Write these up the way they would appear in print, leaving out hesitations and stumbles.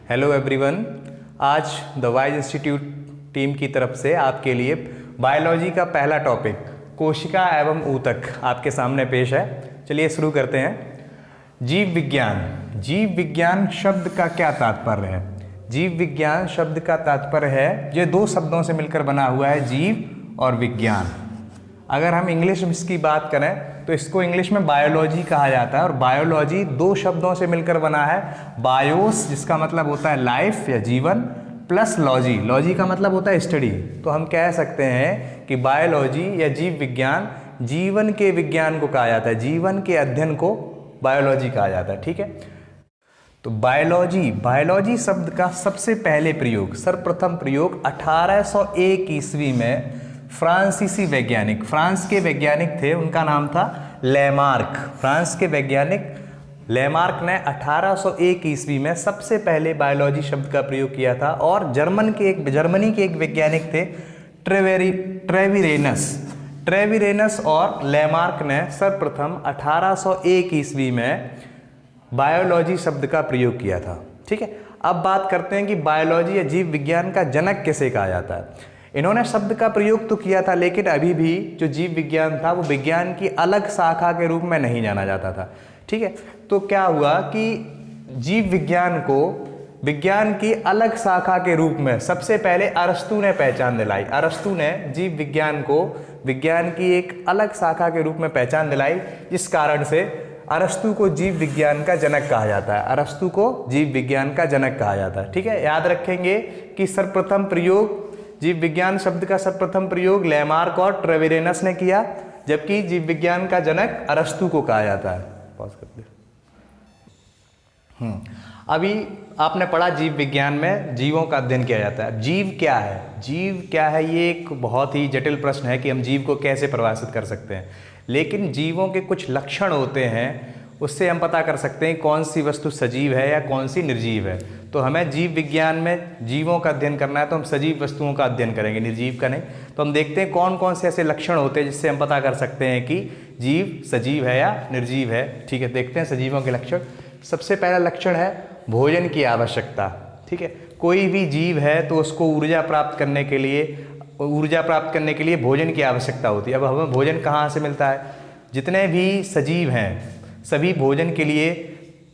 Hello everyone. आज the wise institute team की तरफ से आपके लिए बायोलॉजी का पहला टॉपिक कोशिका एवं ऊतक आपके सामने पेश है। चलिए शुरू करते हैं। जीव विज्ञान। जीव विज्ञान शब्द का क्या तात्पर्य है? जीव विज्ञान शब्द का तात्पर्य है, ये दो शब्दों से मिलकर बना हुआ है, जीव और विज्ञान। अगर हम इंग्लिश में इसकी बात करें तो इसको इंग्लिश में बायोलॉजी कहा जाता है, और बायोलॉजी दो शब्दों से मिलकर बना है। बायोस जिसका मतलब होता है लाइफ या जीवन, प्लस लॉजी, लॉजी का मतलब होता है स्टडी। तो हम कह सकते हैं कि बायोलॉजी या जीव विज्ञान जीवन के विज्ञान को कहा जाता है, जीवन के अध्ययन को बायोलॉजी कहा जाता है। ठीक है, तो बायोलॉजी शब्द का सबसे पहले प्रयोग, सर्वप्रथम प्रयोग 1801 ईस्वी में फ्रांसीसी वैज्ञानिक, फ्रांस के वैज्ञानिक थे, उनका नाम था लेमार्क। फ्रांस के वैज्ञानिक लेमार्क ने 1801 ईस्वी में सबसे पहले बायोलॉजी शब्द का प्रयोग किया था। और जर्मनी के एक वैज्ञानिक थे ट्रेविरेनस और लेमार्क ने सर्वप्रथम 1801 ईस्वी में बायोलॉजी शब्द का प्रयोग किया था। ठीक है, अब बात करते हैं कि बायोलॉजी या जीव विज्ञान का जनक किसे कहा जाता है। इन्होंने शब्द का प्रयोग तो किया था, लेकिन अभी भी जो जीव विज्ञान था वो विज्ञान की अलग शाखा के रूप में नहीं जाना जाता था। ठीक है, तो क्या हुआ कि जीव विज्ञान को विज्ञान की अलग शाखा के रूप में सबसे पहले अरस्तू ने पहचान दिलाई। अरस्तू ने जीव विज्ञान को विज्ञान की एक अलग शाखा के रूप में पहचान दिलाई, जिस कारण से अरस्तू को जीव विज्ञान का जनक कहा जाता है। अरस्तू को जीव विज्ञान का जनक कहा जाता है। ठीक है, याद रखेंगे कि सर्वप्रथम प्रयोग, जीव विज्ञान शब्द का सर्वप्रथम प्रयोग लेमार्क और ट्रेविरेनस ने किया, जबकि जीव विज्ञान का जनक अरस्तू को कहा जाता है। पॉज कर दे। अभी आपने पढ़ा जीव विज्ञान में जीवों का अध्ययन किया जाता है। जीव क्या है? जीव क्या है, ये एक बहुत ही जटिल प्रश्न है कि हम जीव को कैसे परिभाषित कर सकते हैं। लेकिन जीवों के कुछ लक्षण होते हैं, उससे हम पता कर सकते हैं कौन सी वस्तु सजीव है या कौन सी निर्जीव है। तो हमें जीव विज्ञान में जीवों का अध्ययन करना है तो हम सजीव वस्तुओं का अध्ययन करेंगे, निर्जीव का नहीं। तो हम देखते हैं कौन कौन से ऐसे लक्षण होते हैं जिससे हम पता कर सकते हैं कि जीव सजीव है या निर्जीव है। ठीक है, देखते हैं सजीवों के लक्षण। सबसे पहला लक्षण है भोजन की आवश्यकता। ठीक है, कोई भी जीव है तो उसको ऊर्जा प्राप्त करने के लिए भोजन की आवश्यकता होती है। अब हमें भोजन कहाँ से मिलता है? जितने भी सजीव हैं सभी भोजन के लिए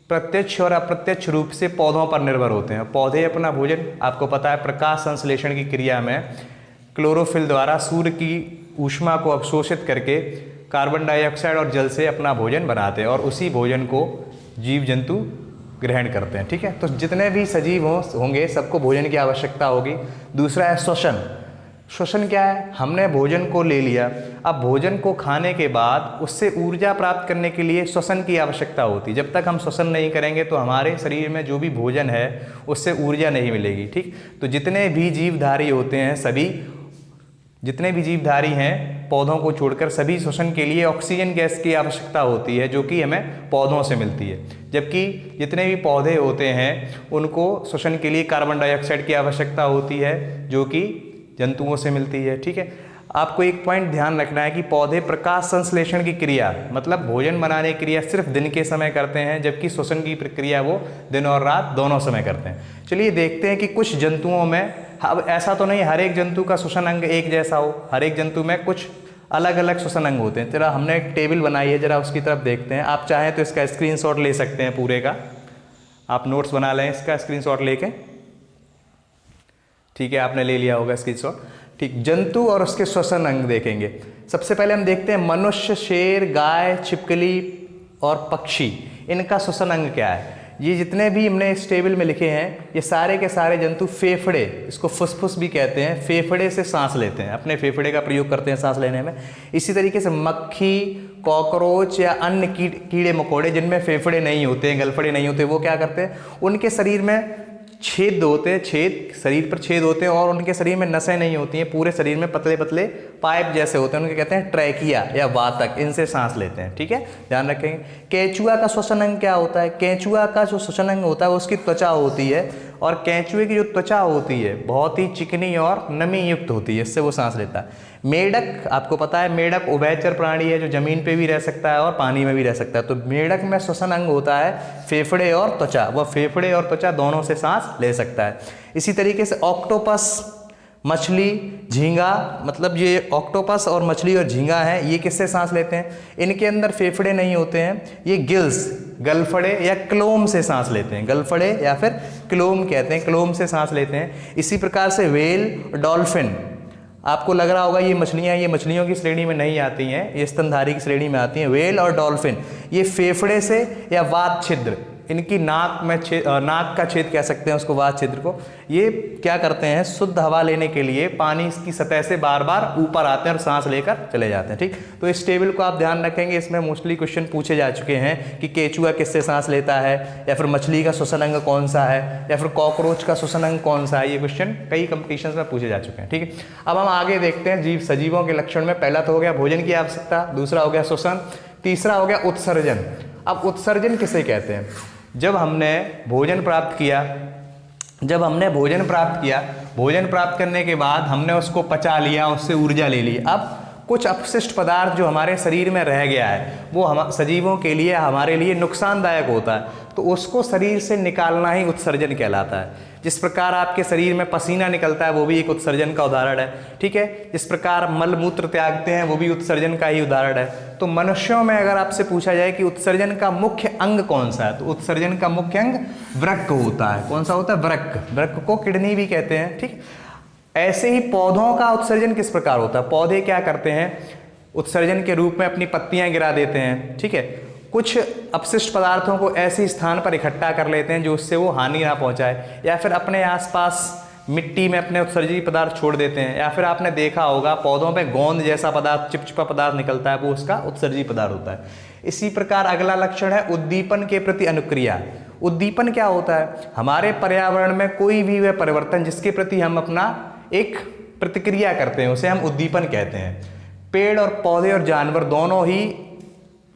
प्रत्यक्ष और अप्रत्यक्ष रूप से पौधों पर निर्भर होते हैं। पौधे अपना भोजन, आपको पता है, प्रकाश संश्लेषण की क्रिया में क्लोरोफिल द्वारा सूर्य की ऊष्मा को अवशोषित करके कार्बन डाइऑक्साइड और जल से अपना भोजन बनाते हैं, और उसी भोजन को जीव जंतु ग्रहण करते हैं। ठीक है, तो जितने भी सजीव होंगे सबको भोजन की आवश्यकता होगी। दूसरा है श्वसन। श्वसन क्या है? हमने भोजन को ले लिया, अब भोजन को खाने के बाद उससे ऊर्जा प्राप्त करने के लिए श्वसन की आवश्यकता होती है। जब तक हम श्वसन नहीं करेंगे तो हमारे शरीर में जो भी भोजन है उससे ऊर्जा नहीं मिलेगी। ठीक, तो जितने भी जीवधारी होते हैं, जितने भी जीवधारी हैं पौधों को छोड़कर, सभी श्वसन के लिए ऑक्सीजन गैस की आवश्यकता होती है, जो कि हमें पौधों से मिलती है। जबकि जितने भी पौधे होते हैं उनको श्वसन के लिए कार्बन डाइऑक्साइड की आवश्यकता होती है, जो कि जंतुओं से मिलती है। ठीक है, आपको एक पॉइंट ध्यान रखना है कि पौधे प्रकाश संश्लेषण की क्रिया, मतलब भोजन बनाने की क्रिया, सिर्फ दिन के समय करते हैं, जबकि श्वसन की प्रक्रिया वो दिन और रात दोनों समय करते हैं। चलिए देखते हैं कि कुछ जंतुओं में, अब ऐसा तो नहीं हर एक जंतु का श्वसन अंग एक जैसा हो, हर एक जंतु में कुछ अलग अलग श्वसन अंग होते हैं। जरा हमने एक टेबल बनाई है, जरा उसकी तरफ देखते हैं। आप चाहें तो इसका स्क्रीनशॉट ले सकते हैं, पूरे का आप नोट्स बना लें इसका स्क्रीनशॉट लेके। ठीक है, आपने ले लिया होगा स्क्रीनशॉट। ठीक, जंतु और उसके श्वसन अंग देखेंगे। सबसे पहले हम देखते हैं मनुष्य, शेर, गाय, छिपकली और पक्षी, इनका श्वसन अंग क्या है। ये जितने भी हमने इस टेबल में लिखे हैं, ये सारे के सारे जंतु फेफड़े, इसको फुसफुस भी कहते हैं, फेफड़े से सांस लेते हैं, अपने फेफड़े का प्रयोग करते हैं सांस लेने में। इसी तरीके से मक्खी, कॉकरोच या अन्य कीड़े मकोड़े जिनमें फेफड़े नहीं होते हैं, गलफड़े नहीं होते, वो क्या करते हैं, उनके शरीर में छेद होते हैं, शरीर पर छेद होते हैं, और उनके शरीर में नसें नहीं होती हैं, पूरे शरीर में पतले पतले पाइप जैसे होते हैं, उनके कहते हैं ट्रैकिया या वातक, इनसे सांस लेते हैं। ठीक है, ध्यान रखेंगे। केंचुआ का श्वसन अंग क्या होता है? केंचुआ का जो श्वसन अंग होता है उसकी त्वचा होती है, और केंचुए की जो त्वचा होती है बहुत ही चिकनी और नमी युक्त होती है, इससे वो सांस लेता है। मेढक, आपको पता है मेढक उभयचर प्राणी है जो जमीन पे भी रह सकता है और पानी में भी रह सकता है। तो मेढक में श्वसन अंग होता है फेफड़े और त्वचा, वह फेफड़े और त्वचा दोनों से सांस ले सकता है। इसी तरीके से ऑक्टोपस, मछली, झींगा, मतलब ये ऑक्टोपस और मछली और झींगा हैं, ये किससे सांस लेते हैं? इनके अंदर फेफड़े नहीं होते हैं, ये गिल्स, गलफड़े या क्लोम से सांस लेते हैं। गलफड़े या फिर क्लोम कहते हैं, क्लोम से सांस लेते हैं। इसी प्रकार से व्हेल, डॉल्फिन, आपको लग रहा होगा ये मछलियाँ, ये मछलियों की श्रेणी में नहीं आती हैं, ये स्तनधारी की श्रेणी में आती हैं। व्हेल और डॉल्फिन ये फेफड़े से या वात छिद्र, इनकी नाक में नाक का छेद कह सकते हैं उसको, वात छिद्र को, ये क्या करते हैं शुद्ध हवा लेने के लिए पानी की सतह से बार बार ऊपर आते हैं और सांस लेकर चले जाते हैं। ठीक, तो इस टेबल को आप ध्यान रखेंगे, इसमें मोस्टली क्वेश्चन पूछे जा चुके हैं कि केचुआ किससे सांस लेता है, या फिर मछली का श्वसन अंग कौन सा है, या फिर कॉकरोच का श्वसन अंग कौन सा है। ये क्वेश्चन कई कंपटीशन में पूछे जा चुके हैं। ठीक है, अब हम आगे देखते हैं जीव सजीवों के लक्षण में। पहला तो हो गया भोजन की आवश्यकता, दूसरा हो गया श्वसन, तीसरा हो गया उत्सर्जन। अब उत्सर्जन किसे कहते हैं? जब हमने भोजन प्राप्त किया, भोजन प्राप्त करने के बाद हमने उसको पचा लिया, उससे ऊर्जा ले ली। अब कुछ अपशिष्ट पदार्थ जो हमारे शरीर में रह गया है वो हम सजीवों के लिए, हमारे लिए नुकसानदायक होता है, तो उसको शरीर से निकालना ही उत्सर्जन कहलाता है। जिस प्रकार आपके शरीर में पसीना निकलता है वो भी एक उत्सर्जन का उदाहरण है। ठीक है, जिस प्रकार मल मूत्र त्यागते हैं वो भी उत्सर्जन का ही उदाहरण है। तो मनुष्यों में अगर आपसे पूछा जाए कि उत्सर्जन का मुख्य अंग कौन सा है, तो उत्सर्जन का मुख्य अंग वृक्क होता है। कौन सा होता है? वृक्क। वृक्क को किडनी भी कहते हैं। ठीक, ऐसे ही पौधों का उत्सर्जन किस प्रकार होता है? पौधे क्या करते हैं? उत्सर्जन के रूप में अपनी पत्तियां गिरा देते हैं। ठीक है, कुछ अपशिष्ट पदार्थों को ऐसे स्थान पर इकट्ठा कर लेते हैं जो उससे वो हानि ना पहुंचाए, या फिर अपने आसपास मिट्टी में अपने उत्सर्जी पदार्थ छोड़ देते हैं, या फिर आपने देखा होगा पौधों पे गोंद जैसा पदार्थ, चिपचिपा पदार्थ निकलता है, वो उसका उत्सर्जी पदार्थ होता है। इसी प्रकार अगला लक्षण है उद्दीपन के प्रति अनुक्रिया। उद्दीपन क्या होता है? हमारे पर्यावरण में कोई भी वह परिवर्तन जिसके प्रति हम अपना एक प्रतिक्रिया करते हैं उसे हम उद्दीपन कहते हैं। पेड़ और पौधे और जानवर दोनों ही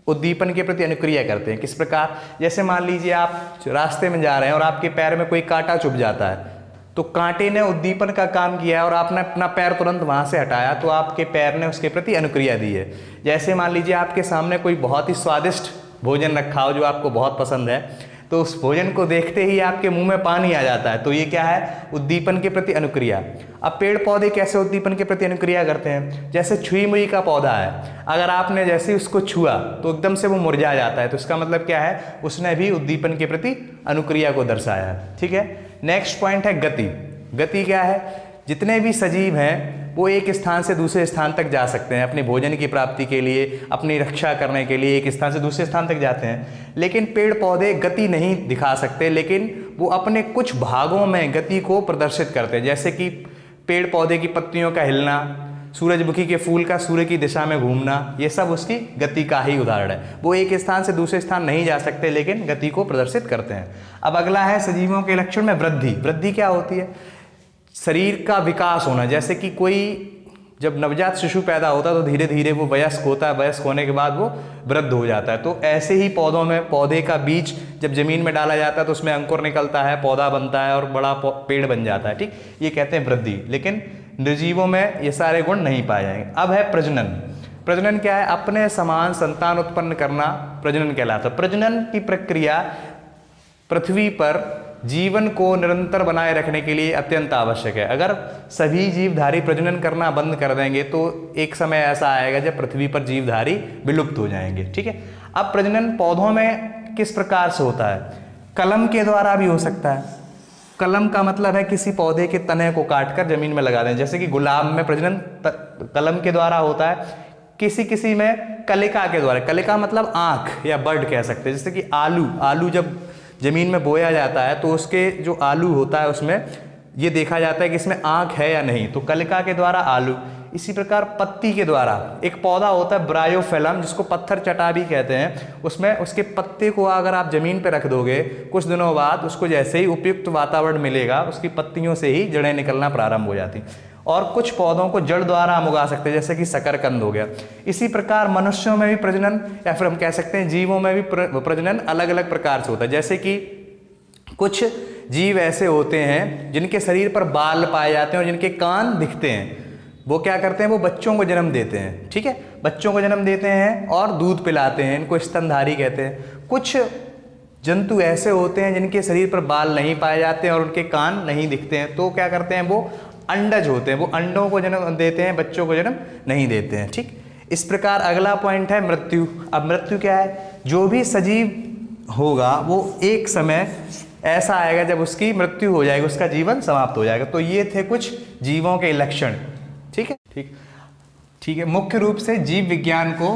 उद्दीपन के प्रति अनुक्रिया करते हैं। किस प्रकार? जैसे मान लीजिए आप रास्ते में जा रहे हैं और आपके पैर में कोई कांटा चुभ जाता है, तो कांटे ने उद्दीपन का काम किया और आपने अपना पैर तुरंत वहां से हटाया, तो आपके पैर ने उसके प्रति अनुक्रिया दी है। जैसे मान लीजिए आपके सामने कोई बहुत ही स्वादिष्ट भोजन रखा हो जो आपको बहुत पसंद है, तो उस भोजन को देखते ही आपके मुंह में पानी आ जाता है, तो ये क्या है? उद्दीपन के प्रति अनुक्रिया। अब पेड़ पौधे कैसे उद्दीपन के प्रति अनुक्रिया करते हैं? जैसे छुई मुई का पौधा है, अगर आपने जैसे उसको छुआ तो एकदम से वो मुरझा जाता है, तो इसका मतलब क्या है? उसने भी उद्दीपन के प्रति अनुक्रिया को दर्शाया है। ठीक है, नेक्स्ट पॉइंट है गति। गति क्या है? जितने भी सजीव हैं वो एक स्थान से दूसरे स्थान तक जा सकते हैं अपने भोजन की प्राप्ति के लिए, अपनी रक्षा करने के लिए एक स्थान से दूसरे स्थान तक जाते हैं। लेकिन पेड़ पौधे गति नहीं दिखा सकते, लेकिन वो अपने कुछ भागों में गति को प्रदर्शित करते हैं। जैसे कि पेड़ पौधे की पत्तियों का हिलना, सूरजमुखी के फूल का सूर्य की दिशा में घूमना, ये सब उसकी गति का ही उदाहरण है। वो एक स्थान से दूसरे स्थान नहीं जा सकते लेकिन गति को प्रदर्शित करते हैं। अब अगला है सजीवों के लक्षण में वृद्धि। वृद्धि क्या होती है? शरीर का विकास होना। जैसे कि कोई जब नवजात शिशु पैदा होता है तो धीरे धीरे वो वयस्क होता है, वयस्क होने के बाद वो वृद्ध हो जाता है। तो ऐसे ही पौधों में, पौधे का बीज जब जमीन में डाला जाता है तो उसमें अंकुर निकलता है, पौधा बनता है और बड़ा पेड़ बन जाता है। ठीक, ये कहते हैं वृद्धि। लेकिन निर्जीवों में ये सारे गुण नहीं पाए जाएंगे। अब है प्रजनन। प्रजनन क्या है? अपने समान संतान उत्पन्न करना प्रजनन कहलाता है। प्रजनन की प्रक्रिया पृथ्वी पर जीवन को निरंतर बनाए रखने के लिए अत्यंत आवश्यक है। अगर सभी जीवधारी प्रजनन करना बंद कर देंगे तो एक समय ऐसा आएगा जब पृथ्वी पर जीवधारी विलुप्त हो जाएंगे। ठीक है, अब प्रजनन पौधों में किस प्रकार से होता है? कलम के द्वारा भी हो सकता है। कलम का मतलब है किसी पौधे के तने को काटकर जमीन में लगा दें। जैसे कि गुलाब में प्रजनन कलम के द्वारा होता है, किसी किसी में कलिका के द्वारा। कलिका मतलब आंख या बर्ड कह सकते हैं। जैसे कि आलू जब जमीन में बोया जाता है तो उसके जो आलू होता है उसमें ये देखा जाता है कि इसमें आंख है या नहीं, तो कलिका के द्वारा आलू। इसी प्रकार पत्ती के द्वारा एक पौधा होता है ब्रायोफिलम, जिसको पत्थर चटा भी कहते हैं। उसमें उसके पत्ते को अगर आप जमीन पर रख दोगे, कुछ दिनों बाद उसको जैसे ही उपयुक्त वातावरण मिलेगा उसकी पत्तियों से ही जड़ें निकलना प्रारंभ हो जाती। और कुछ पौधों को जड़ द्वारा हम उगा सकते हैं, जैसे कि शकरकंद हो गया। इसी प्रकार मनुष्यों में भी प्रजनन, या फिर हम कह सकते हैं जीवों में भी प्रजनन अलग अलग प्रकार से होता है। जैसे कि कुछ जीव ऐसे होते हैं जिनके शरीर पर बाल पाए जाते हैं और जिनके कान दिखते हैं। वो क्या करते हैं, वो बच्चों को जन्म देते हैं, ठीक है, बच्चों को जन्म देते हैं और दूध पिलाते हैं, इनको स्तनधारी कहते हैं। कुछ जंतु ऐसे होते हैं जिनके शरीर पर बाल नहीं पाए जाते हैं और उनके कान नहीं दिखते हैं, तो क्या करते हैं, वो अंडज होते हैं, वो अंडों को जन्म देते हैं, बच्चों को जन्म नहीं देते हैं, ठीक। इस प्रकार अगला पॉइंट है मृत्यु। अब मृत्यु क्या है, जो भी सजीव होगा वो एक समय ऐसा आएगा जब उसकी मृत्यु हो जाएगी, उसका जीवन समाप्त हो जाएगा। तो ये थे कुछ जीवों के लक्षण, ठीक है, ठीक है। मुख्य रूप से जीव विज्ञान को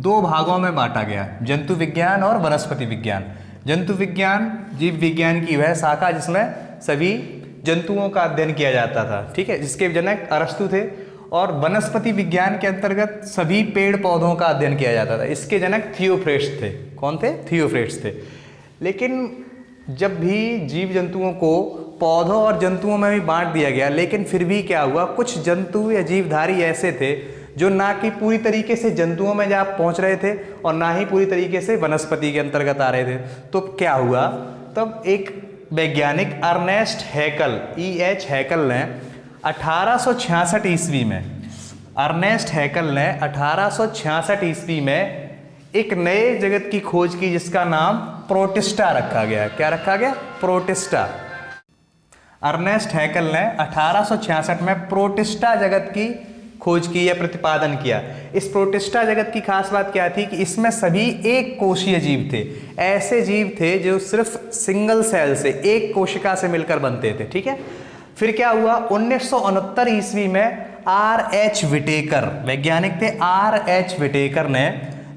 दो भागों में बांटा गया, जंतु विज्ञान और वनस्पति विज्ञान। जंतु विज्ञान जीव विज्ञान की वह शाखा जिसमें सभी जंतुओं का अध्ययन किया जाता था, ठीक है, जिसके जनक अरस्तु थे। और वनस्पति विज्ञान के अंतर्गत सभी पेड़ पौधों का अध्ययन किया जाता था, इसके जनक थियोफ्रेट्स थे। कौन थे, थियोफ्रेट्स थे। लेकिन जब भी जीव जंतुओं को पौधों और जंतुओं में भी बांट दिया गया, लेकिन फिर भी क्या हुआ, कुछ जंतु या जीवधारी ऐसे थे जो ना कि पूरी तरीके से जंतुओं में जा पहुंच रहे थे और ना ही पूरी तरीके से वनस्पति के अंतर्गत आ रहे थे। तो क्या हुआ, तब एक वैज्ञानिक अर्नेस्ट हैकल, E.H. हैकल ने 1866 ईस्वी में, अर्नेस्ट हैकल ने 1866 ईस्वी में एक नए जगत की खोज की जिसका नाम प्रोटिस्टा रखा गया। क्या रखा गया, प्रोटिस्टा। अर्नेस्ट हैकल ने 1866 में प्रोटिस्टा जगत की खोज की या प्रतिपादन किया। इस प्रोटिस्टा जगत की खास बात क्या थी कि इसमें सभी एक कोशीय जीव थे। ऐसे जीव थे जो सिर्फ सिंगल सेल से, एक कोशिका से मिलकर बनते थे, ठीक है। फिर क्या हुआ, 1969 ईस्वी में R.H. विटेकर, वैज्ञानिक थे R.H. विटेकर ने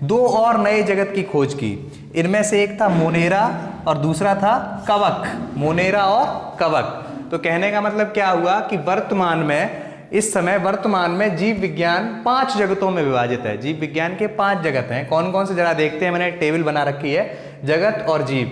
दो और नए जगत की खोज की। इनमें से एक था मोनेरा और दूसरा था कवक, मोनेरा और कवक। तो कहने का मतलब क्या हुआ कि वर्तमान में, इस समय वर्तमान में जीव विज्ञान 5 जगतों में विभाजित है। जीव विज्ञान के 5 जगत हैं। कौन कौन से जरा देखते हैं, मैंने एक टेबल बना रखी है, जगत और जीव।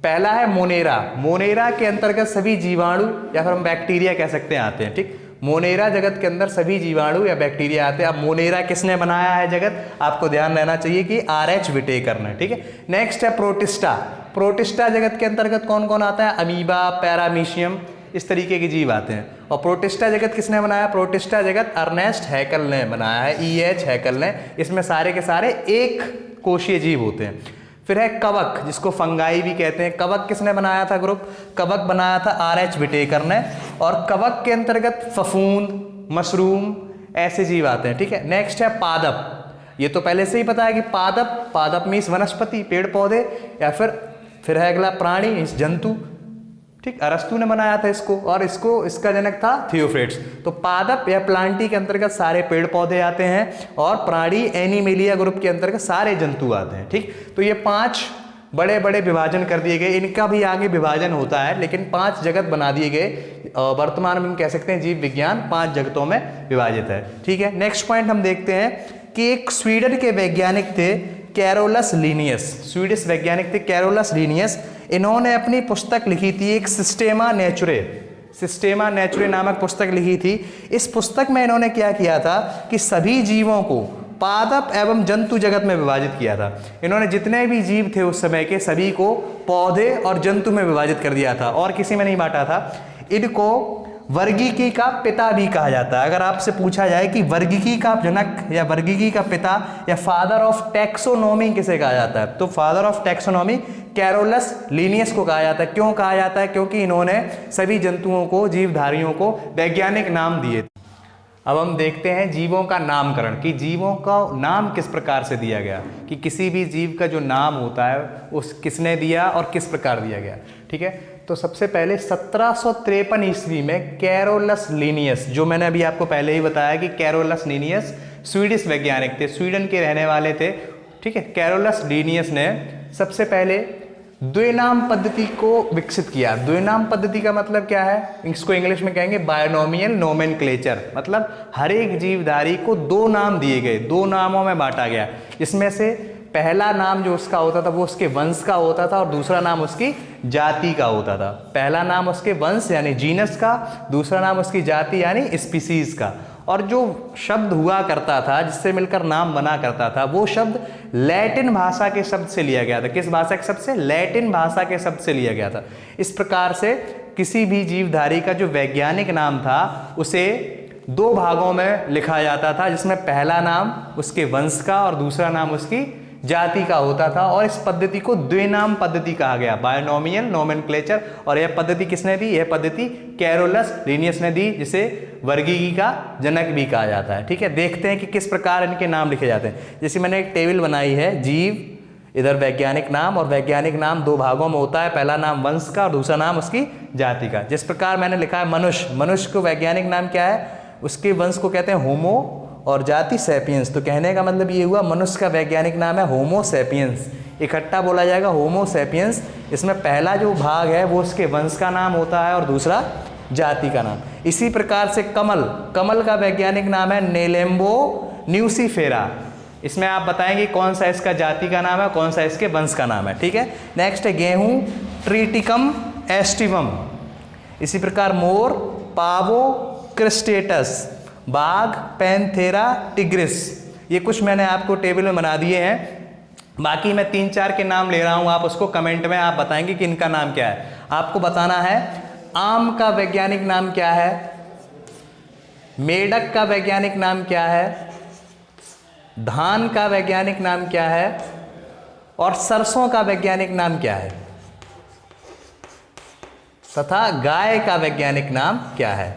पहला है मोनेरा। मोनेरा के अंतर्गत सभी जीवाणु या फिर हम बैक्टीरिया कह सकते हैं आते हैं, ठीक। मोनेरा जगत के अंदर सभी जीवाणु या बैक्टीरिया आते हैं। अब मोनेरा किसने बनाया है जगत, आपको ध्यान रहना चाहिए कि R.H. विटेकर ने, ठीक है। नेक्स्ट है प्रोटिस्टा। प्रोटिस्टा जगत के अंतर्गत कौन कौन आता है, अमीबा, पैरामीशियम, इस तरीके के जीव आते हैं। और प्रोटिस्टा जगत किसने बनाया, प्रोटिस्टा जगत अर्नेस्ट हैकल ने बनाया है, E.H. हैकल ने। इसमें सारे के सारे एक कोशीय जीव होते हैं। फिर है कवक, जिसको फंगाई भी कहते हैं। कवक किसने बनाया था ग्रुप, कवक बनाया था R.H. विटेकर ने। और कवक के अंतर्गत फफूंद, मशरूम, ऐसे जीव आते हैं, ठीक है। नेक्स्ट है पादप। ये तो पहले से ही पता है कि पादप, पादप मीन्स वनस्पति, पेड़ पौधे, या फिर है अगला प्राणी, इस जंतु, ठीक। अरस्तु ने बनाया था इसको, और इसका जनक था थियोफ्रेट्स। तो पादप या प्लांटी के अंतर्गत सारे पेड़ पौधे आते हैं और प्राणी एनिमेलिया ग्रुप के अंतर्गत सारे जंतु आते हैं, ठीक। तो ये 5 बड़े बड़े विभाजन कर दिए गए। इनका भी आगे विभाजन होता है, लेकिन 5 जगत बना दिए गए। वर्तमान में हम कह सकते हैं जीव विज्ञान 5 जगतों में विभाजित है, ठीक है। नेक्स्ट पॉइंट हम देखते हैं कि एक स्वीडन के वैज्ञानिक थे कैरोलस लीनियस, स्वीडिश वैज्ञानिक थे कैरोलस लीनियस। इन्होंने अपनी पुस्तक लिखी थी एक सिस्टेमा नेचुरे नामक पुस्तक लिखी थी। इस पुस्तक में इन्होंने क्या किया था कि सभी जीवों को पादप एवं जंतु जगत में विभाजित किया था। इन्होंने जितने भी जीव थे उस समय के सभी को पौधे और जंतु में विभाजित कर दिया था और किसी में नहीं बांटा था। इनको वर्गीकी का पिता भी कहा जाता है। अगर आपसे पूछा जाए कि वर्गीकी का जनक या वर्गीकी का पिता या फादर ऑफ टैक्सोनॉमी किसे कहा जाता है, तो father of taxonomy Carolus Linnaeus को कहा जाता है। क्यों कहा जाता है, क्योंकि इन्होंने सभी जंतुओं को, जीवधारियों को वैज्ञानिक नाम दिए। अब हम देखते हैं जीवों का नामकरण, कि जीवों का नाम किस प्रकार से दिया गया, कि किसी भी जीव का जो नाम होता है उस किसने दिया और किस प्रकार दिया गया, ठीक है। तो सबसे पहले 1753 ईस्वी में कैरोलस लीनियस, जो मैंने अभी आपको पहले ही बताया कि कैरोलस लीनियस स्वीडिश वैज्ञानिक थे, स्वीडन के रहने वाले थे, ठीक है। कैरोलस लीनियस ने सबसे पहले द्विनाम पद्धति को विकसित किया। द्विनाम पद्धति का मतलब क्या है, इसको इंग्लिश में कहेंगे बायनोमियल नोमेनक्लेचर। मतलब हर एक जीवधारी को 2 नाम दिए गए, 2 नामों में बांटा गया। इसमें से पहला नाम जो उसका होता था वो उसके वंश का होता था और दूसरा नाम उसकी जाति का होता था। पहला नाम उसके वंश यानी जीनस का, दूसरा नाम उसकी जाति यानी स्पीसीज का। और जो शब्द हुआ करता था जिससे मिलकर नाम बना करता था वो शब्द लैटिन भाषा के शब्द से लिया गया था। किस भाषा के शब्द से? लैटिन भाषा के शब्द से लिया गया था। इस प्रकार से किसी भी जीवधारी का जो वैज्ञानिक नाम था उसे दो भागों में लिखा जाता था, जिसमें पहला नाम उसके वंश का और दूसरा नाम उसकी जाति का होता था। और इस पद्धति को द्विनाम पद्धति कहा गया, बायनोमियल नोमेनक्लेचर। और यह पद्धति किसने दी? यह पद्धति कैरोलस लिनियस ने दी, जिसे वर्गीकी का जनक भी कहा जाता है। ठीक है, देखते हैं कि किस प्रकार इनके नाम लिखे जाते हैं। जैसे मैंने एक टेबल बनाई है, जीव, इधर वैज्ञानिक नाम, और वैज्ञानिक नाम दो भागों में होता है, पहला नाम वंश का और दूसरा नाम उसकी जाति का। जिस प्रकार मैंने लिखा है मनुष्य, मनुष्य को वैज्ञानिक नाम क्या है? उसके वंश को कहते हैं होमो और जाति सैपियंस। तो कहने का मतलब ये हुआ मनुष्य का वैज्ञानिक नाम है होमो सैपियंस, इकट्ठा बोला जाएगा होमो सैपियंस। इसमें पहला जो भाग है वो उसके वंश का नाम होता है और दूसरा जाति का नाम। इसी प्रकार से कमल, कमल का वैज्ञानिक नाम है नेलेम्बो न्यूसीफेरा। इसमें आप बताएंगे कौन सा इसका जाति का नाम है, कौन सा इसके वंश का नाम है। ठीक है, नेक्स्ट है गेहूं, ट्रिटिकम एस्टिवम। इसी प्रकार मोर, पावो क्रिस्टेटस। बाघ, पैंथेरा टिग्रिस। ये कुछ मैंने आपको टेबल में बना दिए हैं, बाकी मैं 3-4 के नाम ले रहा हूं, आप उसको कमेंट में आप बताएंगे कि इनका नाम क्या है। आपको बताना है आम का वैज्ञानिक नाम क्या है, मेढक का वैज्ञानिक नाम क्या है, धान का वैज्ञानिक नाम क्या है और सरसों का वैज्ञानिक नाम क्या है, तथा गाय का वैज्ञानिक नाम क्या है।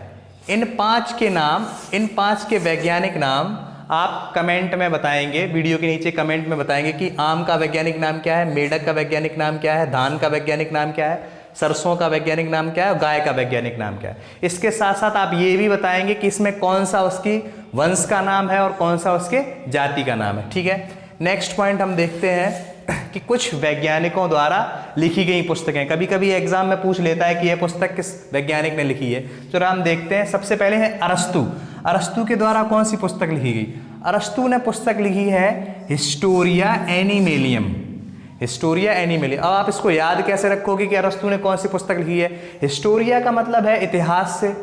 इन 5 के नाम, इन 5 के वैज्ञानिक नाम आप कमेंट में बताएंगे, वीडियो के नीचे कमेंट में बताएंगे कि आम का वैज्ञानिक नाम क्या है, मेढक का वैज्ञानिक नाम क्या है, धान का वैज्ञानिक नाम क्या है, सरसों का वैज्ञानिक नाम क्या है और गाय का वैज्ञानिक नाम क्या है। इसके साथ साथ आप ये भी बताएंगे कि इसमें कौन सा उसकी वंश का नाम है और कौन सा उसके जाति का नाम है। ठीक है, नेक्स्ट पॉइंट हम देखते हैं कि कुछ वैज्ञानिकों द्वारा लिखी गई पुस्तकें। कभी कभी एग्जाम में पूछ लेता है कि यह पुस्तक किस वैज्ञानिक ने लिखी है, तो हम देखते हैं। सबसे पहले है अरस्तु। अरस्तु के द्वारा कौन सी पुस्तक लिखी गई? अरस्तु ने पुस्तक लिखी है हिस्टोरिया एनिमेलियम, हिस्टोरिया एनिमेलियम। अब आप इसको याद कैसे रखोगे कि अरस्तु ने कौन सी पुस्तक लिखी है? हिस्टोरिया का मतलब है इतिहास से,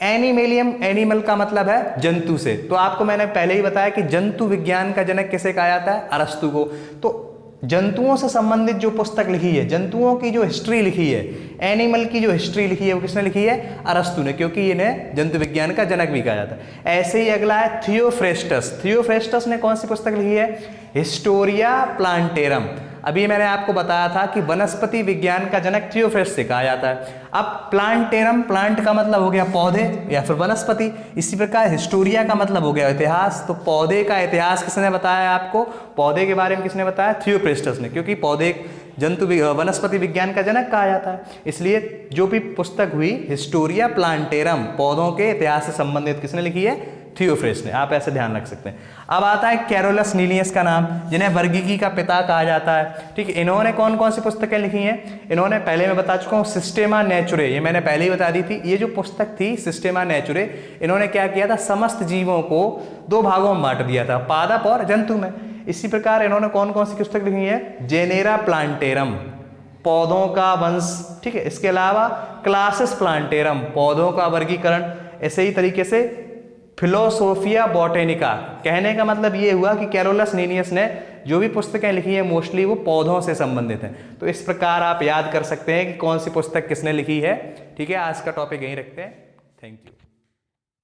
एनिमेलियम, एनिमल का मतलब है जंतु से। तो आपको मैंने पहले ही बताया कि जंतु विज्ञान का जनक किसे कहा जाता है? अरस्तु को। तो जंतुओं से संबंधित जो पुस्तक लिखी है, जंतुओं की जो हिस्ट्री लिखी है, एनिमल की जो हिस्ट्री लिखी है, वो किसने लिखी है? अरस्तु ने, क्योंकि इन्हें जंतु विज्ञान का जनक भी कहा जाता है। ऐसे ही अगला है थियोफ्रेस्टस। थियोफ्रेस्टस ने कौन सी पुस्तक लिखी है? Historia plantarum. अभी मैंने आपको बताया था कि वनस्पति विज्ञान का जनक थियोफ्रेस्टस से कहा जाता है। अब प्लांटेरम, प्लांट का मतलब हो गया पौधे या फिर वनस्पति। इसी प्रकार हिस्टोरिया का मतलब हो गया इतिहास। तो पौधे का इतिहास किसने बताया आपको? पौधे के बारे में किसने बताया? थियोफ्रेस्टस ने, क्योंकि पौधे जंतु वनस्पति विज्ञान का जनक कहा जाता है। इसलिए जो भी पुस्तक हुई हिस्टोरिया प्लांटेरम, पौधों के इतिहास से संबंधित, किसने लिखी है? थियोफ्रेस्टस ने। आप ऐसे ध्यान रख सकते हैं। अब आता है कैरोलस लीनियस का नाम, जिन्हें वर्गीकी का पिता कहा जाता है। ठीक है, इन्होंने कौन कौन सी पुस्तकें लिखी हैं? इन्होंने पहले मैं बता चुका हूँ सिस्टेमा नेचुरे, ये मैंने पहले ही बता दी थी। ये जो पुस्तक थी सिस्टेमा नेचुरे, इन्होंने क्या किया था? समस्त जीवों को 2 भागों में बांट दिया था, पादप और जंतु में। इसी प्रकार इन्होंने कौन कौन सी पुस्तक लिखी है? जेनेरा प्लांटेरम, पौधों का वंश। ठीक है, इसके अलावा क्लासेस प्लांटेरम, पौधों का वर्गीकरण। ऐसे ही तरीके से फिलोसोफिया बॉटेनिका। कहने का मतलब ये हुआ कि कैरोलस लीनियस ने जो भी पुस्तकें लिखी है मोस्टली वो पौधों से संबंधित हैं। तो इस प्रकार आप याद कर सकते हैं कि कौन सी पुस्तक किसने लिखी है। ठीक है, आज का टॉपिक यहीं रखते हैं। Thank you.